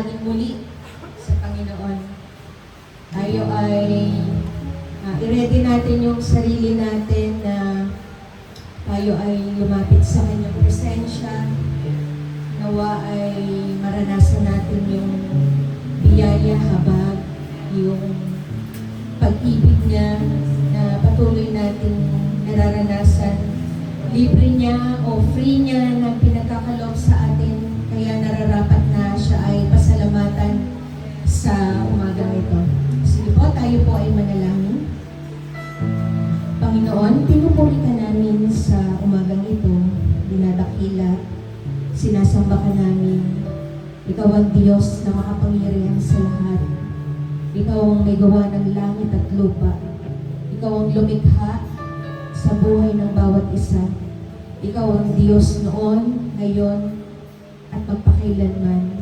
natin muli sa Panginoon. Tayo ay i-ready natin yung sarili natin na tayo ay lumapit sa Kanyang presensya. Nawa ay maranasan natin yung biyaya, habag, yung pag-ibig niya na patuloy natin nararanasan. Libre niya o free niya na pinagkakaloob sa atin, kaya nararapat na siya ay pasalamatan sa umaga ito. Sige po, tayo po ay manalangin. Panginoon, pinupuri ka namin sa umagang ito, dinadakila, sinasamba ka namin. Ikaw ang Diyos na makapangyarihan sa lahat. Ikaw ang may gawa ng langit at lupa. Ikaw ang lumikha sa buhay ng bawat isa. Ikaw ang Diyos noon, ngayon, at magpakailanman.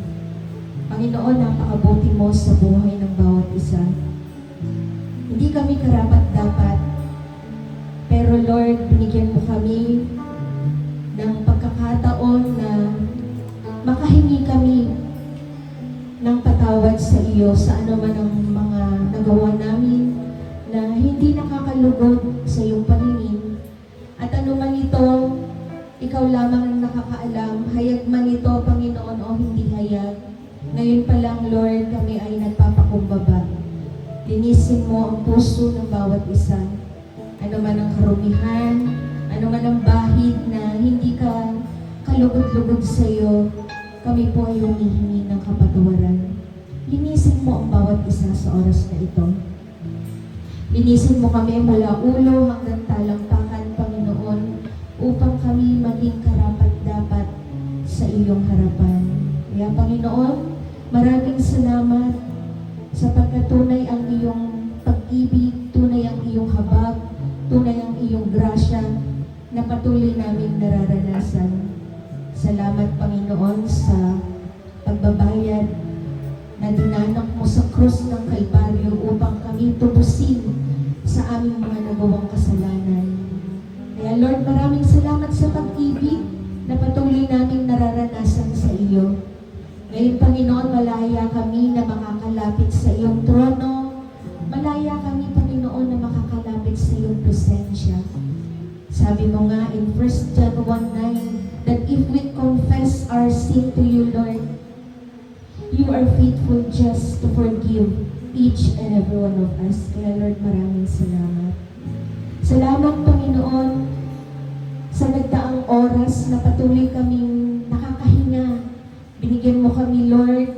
Panginoon, napakabuti mo sa buhay ng bawat isa. Hindi kami karapat-dapat, pero Lord, binigyan mo kami ng pagkakataon na makahingi kami ng patawad sa iyo sa anuman ang mga nagawa namin na hindi nakakalugod sa iyong paningin. At anuman ito, ikaw lamang ang nakakaalam, hayag man ito, Panginoon, o hindi hayag. Ngayon pa lang, Lord, kami ay nagpapakumbaba. Linisin mo ang puso ng bawat isa. Ano man ang karumihan, ano man ang bahid na hindi ka kalugod-lugod sa iyo, kami po ay humihingi ng kapatawaran. Linisin mo ang bawat isa sa oras na ito. Linisin mo kami mula ulo hanggang talampakan, Panginoon, upang kami maging karapat-dapat sa iyong harapan. Kaya, Panginoon, maraming salamat sapagkat tunay ang iyong pag-ibig, tunay ang iyong habag, tunay ang iyong grasya na patuloy naming nararanasan. Salamat, Panginoon, sa pagbabayad na dinanak mo sa krus ng Kalbaryo upang kami tubusin sa aming mga nagawang kasalanan. Kaya Lord, maraming salamat sa pag-ibig na patuloy naming nararanasan sa iyo. Ngayon, Panginoon, malaya kami na makakalapit sa iyong trono. Malaya kami, Panginoon, na makakalapit sa iyong presensya. Sabi mo nga in 1 John 1:9 that if we confess our sin to you, Lord, you are faithful just to forgive each and every one of us. Kaya Lord, maraming salamat. Salamat, Panginoon, sa nagdaang oras na patuloy kaming nakakahinga. Binigyan mo kami, Lord,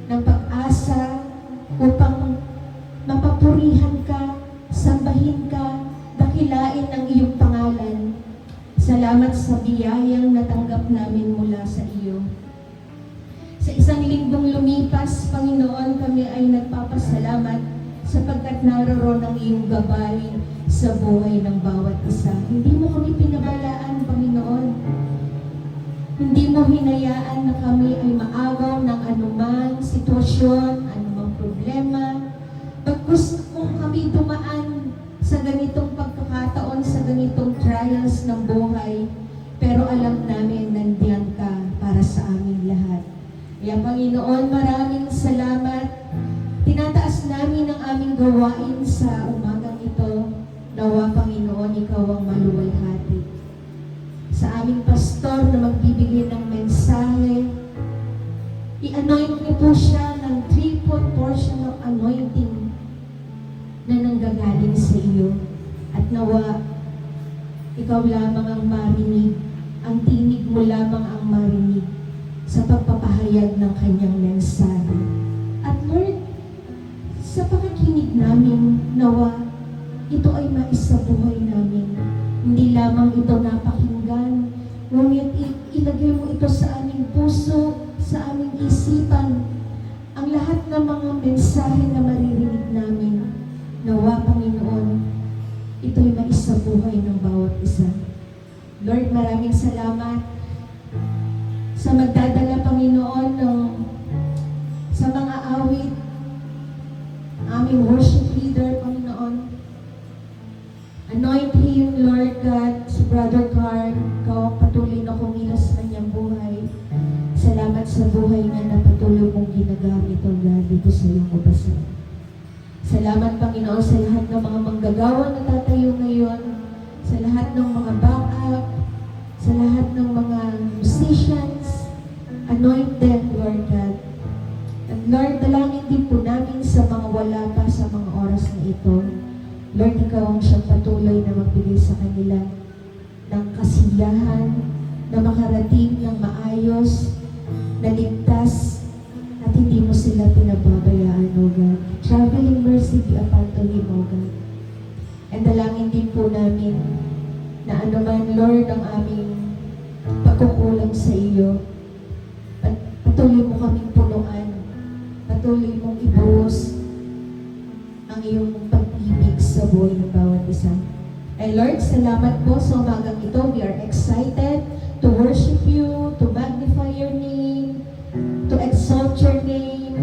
ng pag-asa upang mapapurihan ka, sambahin ka, dakilain ang iyong pangalan. Salamat sa biyayang natanggap namin mula sa iyo. Sa isang linggong lumipas, Panginoon, kami ay nagpapasalamat sapagkat naroon ang iyong gabay sa buhay ng bawat isa. Hindi mo kami pinabayaan, Panginoon. Hindi mo hinayaan na kami ay maagaw ng anumang sitwasyon, anumang problema. Pagkus kung kami dumaan sa ganitong pagkakataon, sa ganitong trials ng buhay, pero alam namin nandiyan ka para sa aming lahat. Kaya Panginoon, maraming salamat. Tinataas namin ang aming gawain sa umagang ito. Nawa, Panginoon, ikaw ang maluwalhati. Sa aming pastor na magbibigay ng mensahe, i-anoint niyo po siya ng 3-fold portion of anointing na nanggagaling sa iyo. At nawa, ikaw lamang ang marinig, ang tinig mo lamang ang marinig sa pagpapahayag ng kanyang mensahe. At Lord, sa pakikinig namin, nawa, ito ay maisabuhay namin. Hindi lamang ito napakinggan, ngunit ilagay mo ito sa aming puso, sa aming isipan. Ang lahat ng mga mensahe na maririnig namin, nawa, Panginoon, ito'y maisabuhay ng bawat isa. Lord, maraming salamat sa magdadala, Panginoon, sa mga awit, aming worship leader, Panginoon. Anoint him, Lord God, si Brother Carl, ikaw patuloy na kumilos sa kanyang buhay. Salamat sa buhay niya na patuloy mong ginagawa. Salamat, Panginoon, sa lahat ng mga manggagawa na tatayo ngayon, sa lahat ng mga backup, sa lahat ng mga musicians. Anoint them, Lord God. And Lord, dalangin din po namin sa mga wala pa sa mga oras na ito. Lord, Ikaw ang siyang patuloy na magbigay sa kanila ng kasiyahan, na makarating ng maayos, na ligtas, at hindi mo sila pinababayaan, O God. Traveling mercy be upon to him, O God. And dalangin din po namin na anuman, Lord, ang aming pagkukulang sa iyo, patuloy mo kaming punuan, patuloy mong ibuhos ang iyong pag-ibig sa buhay ng bawat isa. And Lord, salamat po sa umagang ito. We are excited to worship you, to magnify your name, to exalt your name.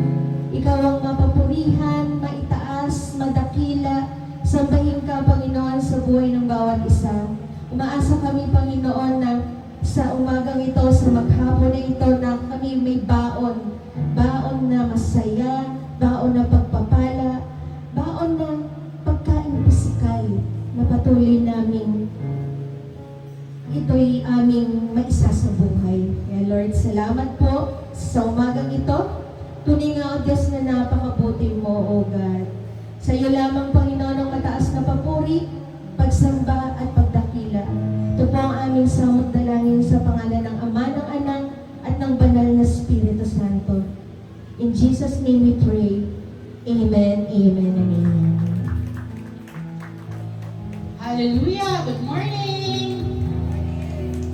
Ikaw ang mapapurihan, maitaas, madakila. Sambahin ka, Panginoon, sa buhay ng bawat isa. Umaasa kami, Panginoon, na sa umagang ito, sa maghapon na ito, na kami may baon. Baon na masaya, baon na pagpapala, baon na pagkain pisikal, na patuloy namin ito'y aming maisa sa buhay. Kaya Lord, salamat po sa umagang ito. Tunay nga, O Diyos, na napakabuti mo, O God. Sa iyo lamang, Panginoon, ang mataas na papuri, pagsamba at pagdakila. Ito po ang aming samot dalangin sa pangalan ng Ama, ng Anak, at ng Banal na Espiritu Santo. In Jesus' name we pray. Amen, amen, and amen. Hallelujah! Good morning!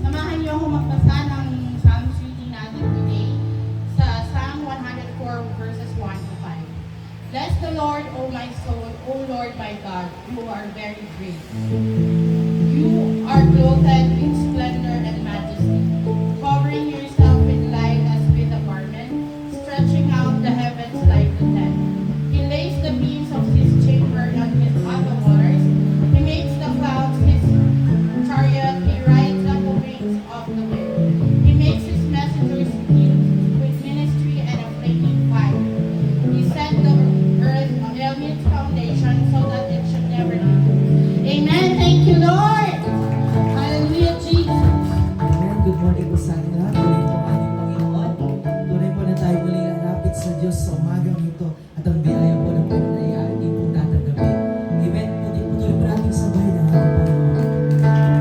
Samahan niyo ako magbasa ng Psalms reading natin today sa Psalm 104 verses 1 to 5. Bless the Lord, O my soul, O Lord my God, you are very great. You are clothed with splendor and majesty, covering yourself with light as with a garment, stretching out the heavens like the tent. He lays the beams of his chamber on the waters. He makes the clouds his chariot. He rides on the wings of the wind. He makes his messengers with ministry and a flaming fire. He set the earth on its foundation so that it should never leave. Amen. Thank you, Lord. Hallelujah, Jesus. Amen. Good morning po sa ating lahat. Tuloy po ating Panginoon. Tuloy po na tayo muli ang lapit sa Diyos sa umagang ito at ang biyaya po ng Panginoon din po tatanggapin. Amen. Tuloy po natin sabay ng ating Panginoon.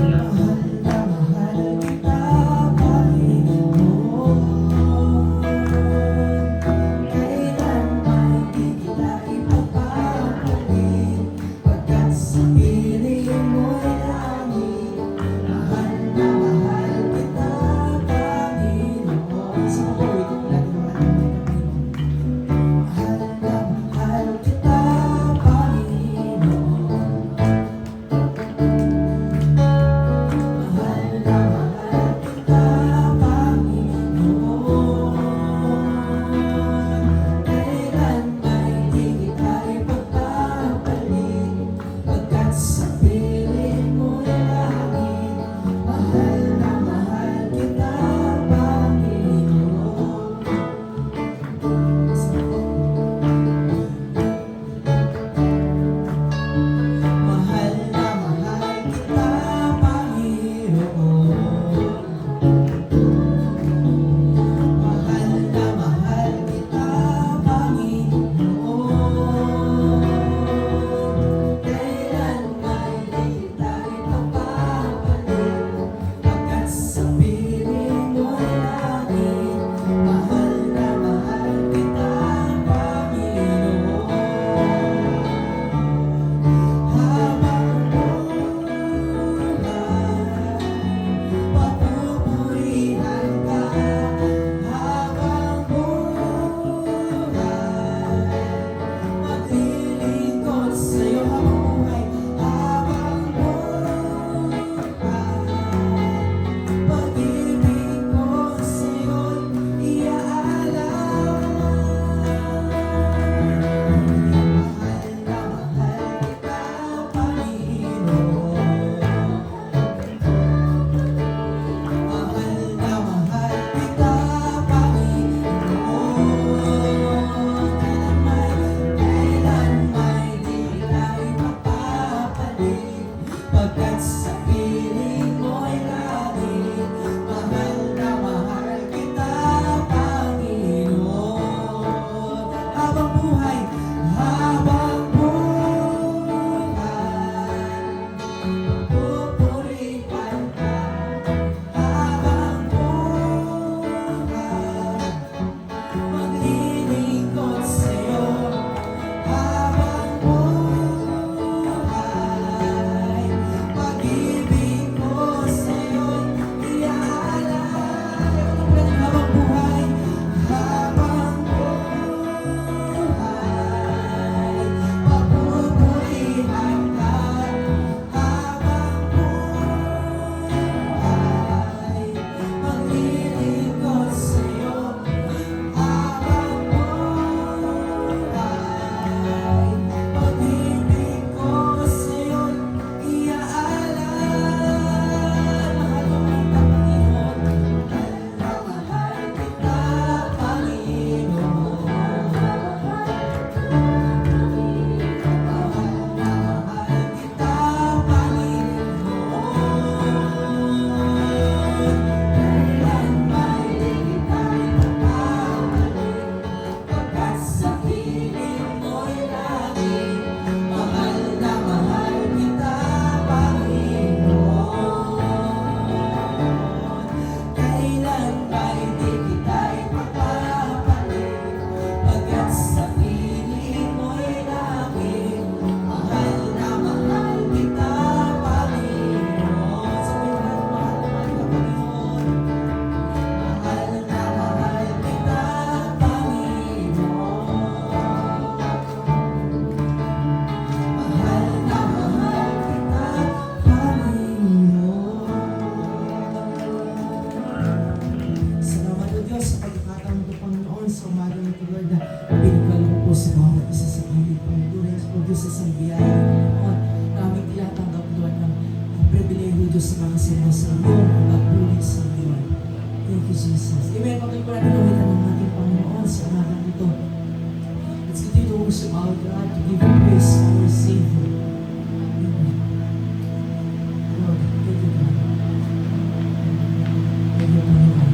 Mahal na mahal kita, Panginoon. maglilingkod sa'yo habang buhay. Pag-ibig ko sa'yo'y iaalay. Mahal mo kita, Panginoon. Mahal kita, Panginoon. Salamat o Diyos sa pagkakataon ko, Panginoon, sa umaga nito, Lord, na pinagkalong po sa bawat isa sa pamilya, Panginoon. O Diyos, sa isang biyaya, Panginoon, na aming tinatanggap, Lord, ng pribilehyo, Diyos, sa mga sino sa iyo, at puli sa iyo. Thank you, Jesus. Amen. Pagkakas po natin ulitan ng ating Panginoon sa umaga nito. Let's continue to worship our God, to give Him praise, our Savior. Amen. Lord, thank you, God. Thank you, Panginoon.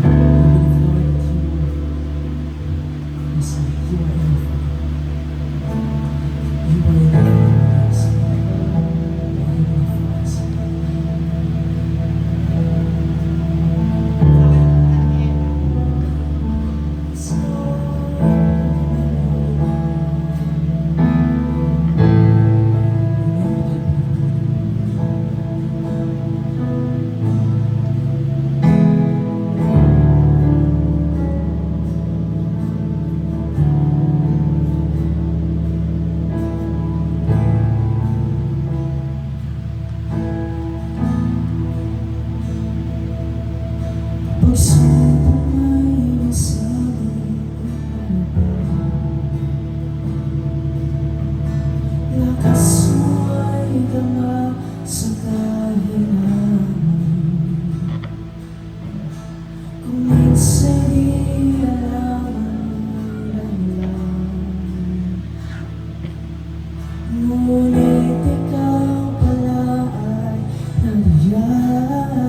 Ngunit ikaw pala ay nandiyan.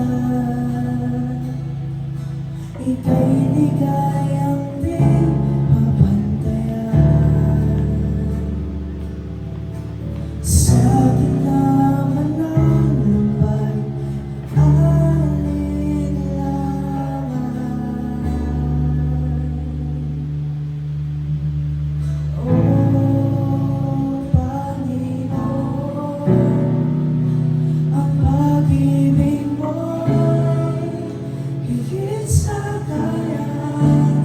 Ika'y ligayang di mapantayan. Sa gitna man ng lambay, alinlangan. O Panginoon, ang pag-ibig mo'y higit sa kayang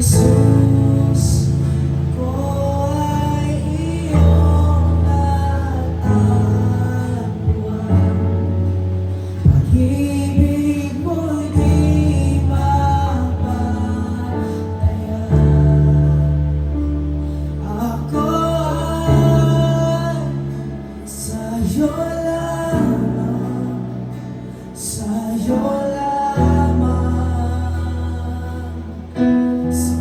Jesus, ako ay iyong natatagpuan. Pag-ibig mo'y di mapapatayan. Ako ay sa'yo lamang, sa'yo lamang. Sa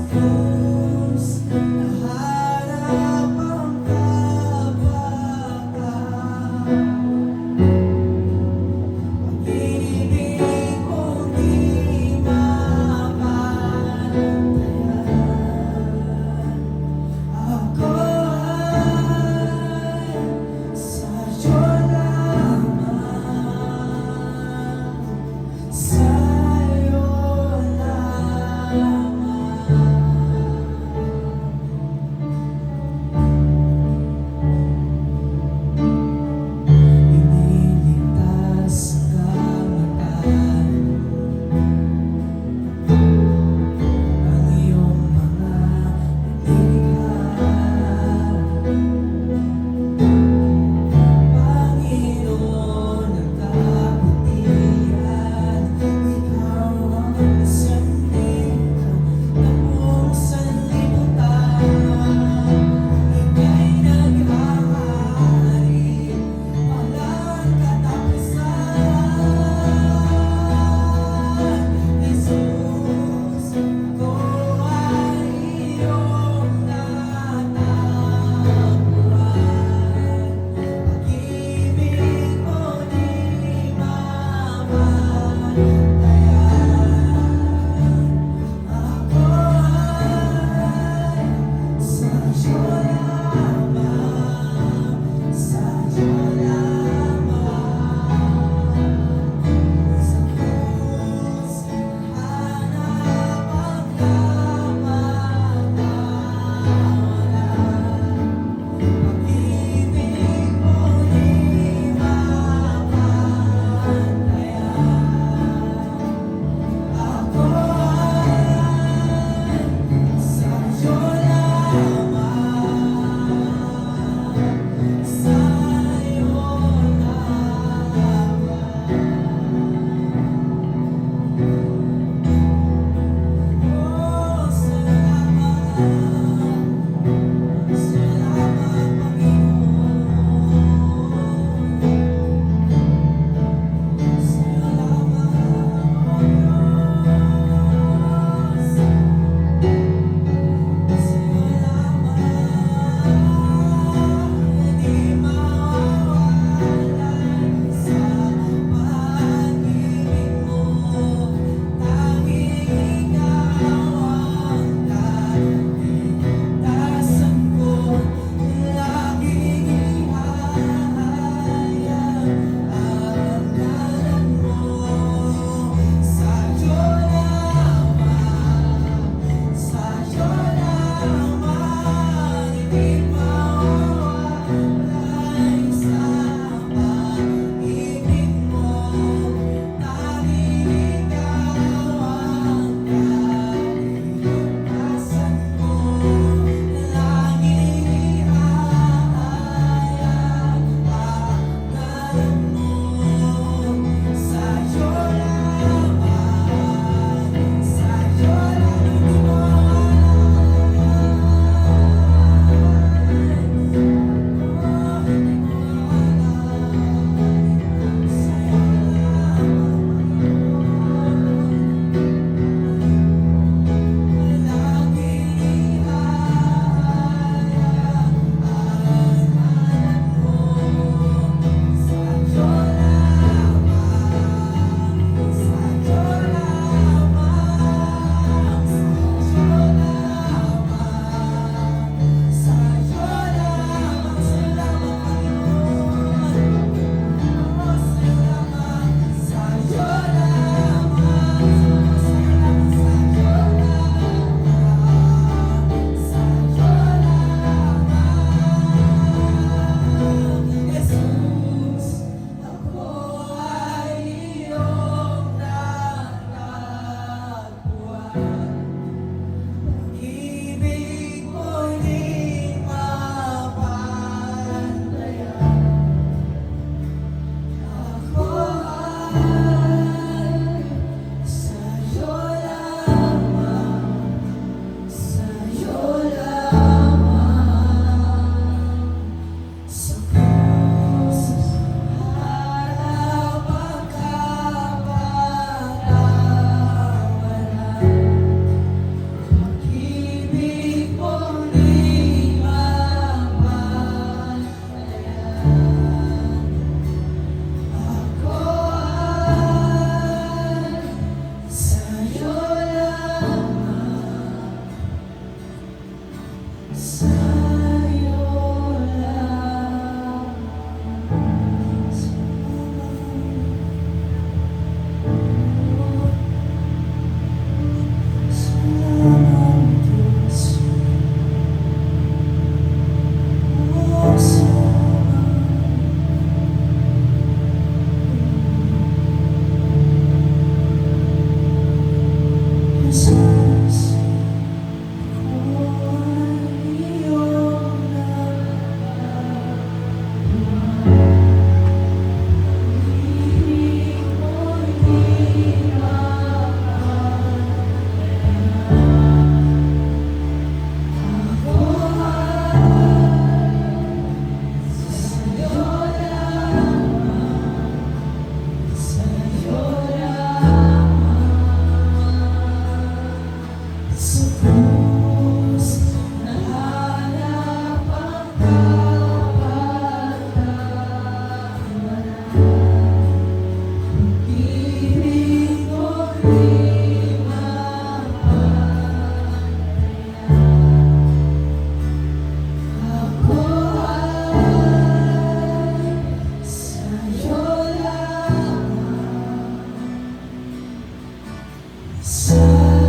Amen.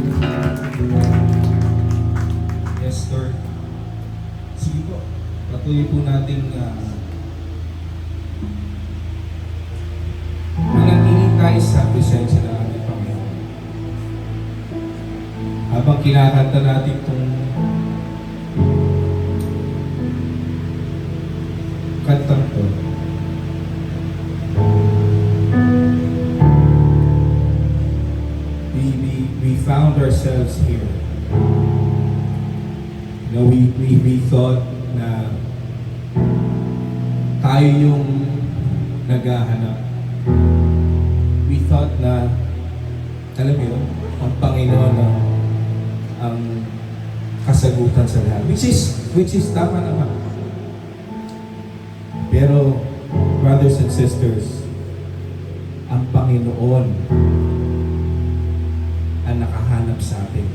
Palakpakan natin ang Panginoon. Yes, Lord. Sige po. Patuloy po nating manatili tayo sa presensya ng ating Panginoon. Habang kinakanta natin itong kantang to, we found ourselves here. You know, we thought na tayo yung naghahanap. We thought na, alam mo yun, ang Panginoon ang kasagutan sa lahat. Which is tama naman. Pero, brothers and sisters, ang Panginoon ang nakahanap sa atin.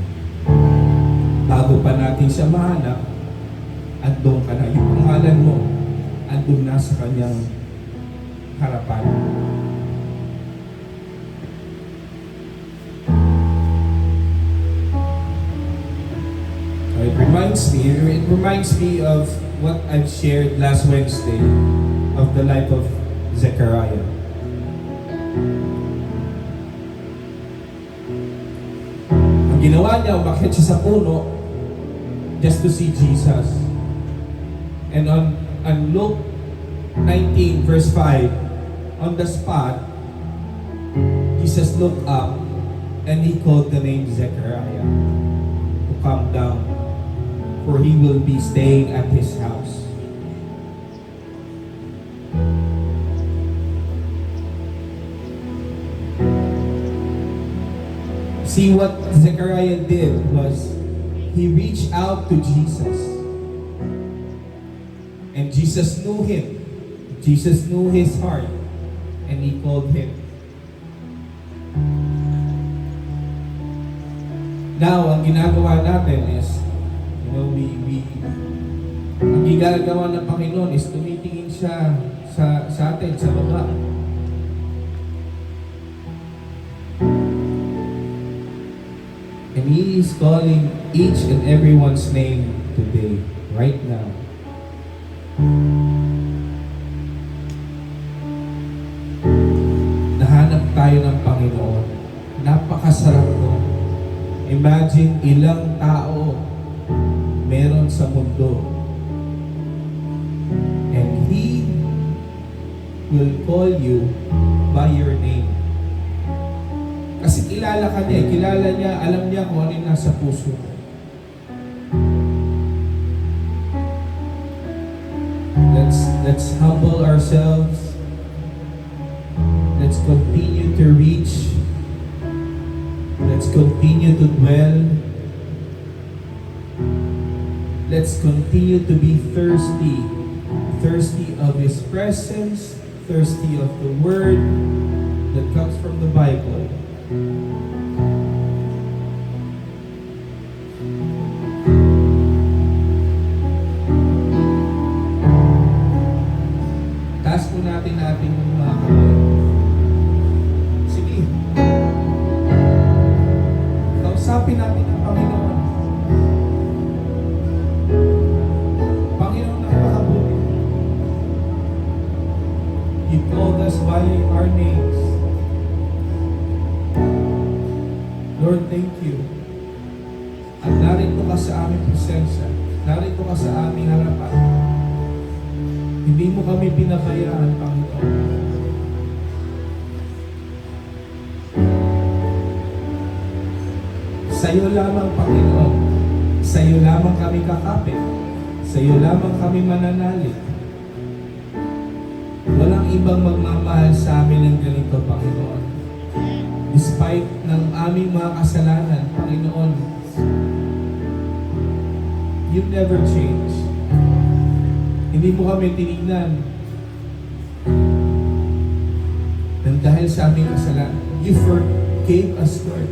Bago pa natin siya mahanap, andun ka na. Yung pangalan mo, andun na sa kanyang harapan. It reminds me of what I've shared last Wednesday of the life of Zechariah. Ang ginawa niya, umakyat siya sa puno just to see Jesus. And on Luke 19 verse 5, on the spot, Jesus looked up and he called the name Zechariah to come down, for he will be staying at his house. See, what Zechariah did was he reached out to Jesus. And Jesus knew him. Jesus knew his heart. And he called him. Now, ang ginagawa natin is, you know, ang ginagawa ng Panginoon is tumitingin siya sa atin, sa baba. And He is calling each and everyone's name today, right now. Nahanap tayo ng Panginoon. Napakasarap nun. Imagine ilang tao meron sa mundo. And He will call you by your name. Kasi kilala ka niya, kilala niya, alam niya kung ano yung nasa puso mo. Let's humble ourselves. Let's continue to reach. Let's continue to dwell. Let's continue to be thirsty. Thirsty of His presence, thirsty of the Word that comes from the Bible. Taas po natin ating mga kamay. Sige. Kausapin natin ang Panginoon. Panginoon, napakabuti. You called us by our names. Lord, thank you. At narito ka sa aming presensya. Narito ka sa aming harapan. Hindi mo kami pinabayaan, Panginoon. Sa iyo lamang, Panginoon. Sa iyo lamang kami kakapit. Sa iyo lamang kami mananalig. Walang ibang magmamahal sa amin ng ganito, Panginoon. Despite ng aming mga kasalanan, Panginoon, you never change. Hindi mo kami tinignan. And dahil sa aming kasalanan, you forgave us, Lord.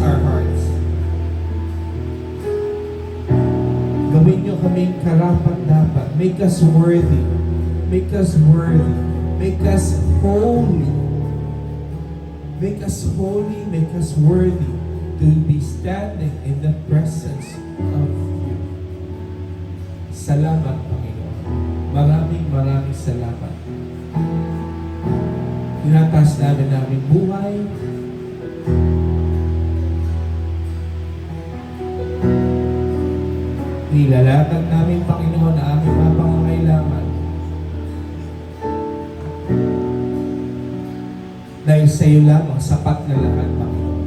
our hearts. Gawin niyo kaming karapat-dapat. Make us worthy. Make us worthy. Make us holy. Make us holy. Make us worthy to be standing in the presence of you. Salamat, Panginoon. Maraming salamat. Tinataas namin aming buhay. Nilalatag namin, Panginoon, na aming mga pangangailangan. Dahil sa iyo lamang, sapat na lahat, Panginoon.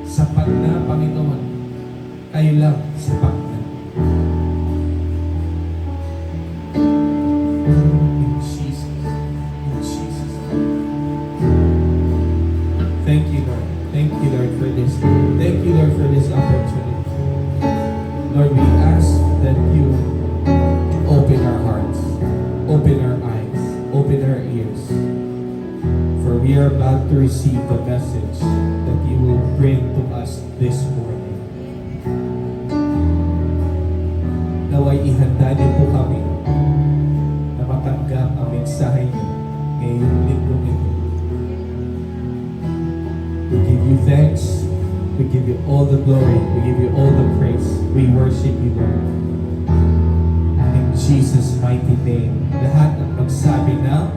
Sapat na, Panginoon. Kayo lang, sapat na. In Jesus. In Jesus. Thank you, Lord. Thank you, Lord, for this. Thank you, Lord, for this opportunity. Lord, we ask that you open our hearts, open our eyes, open our ears. For we are about to receive the message that you will bring to us this morning. Naway ihanda niyo po kami na matanggap ang mensahe niyo ngayong linggong ito. We give you thanks. We give you all the glory. We give you all the praise. We worship you, Lord. In Jesus' mighty name. Lahat ng magsabi na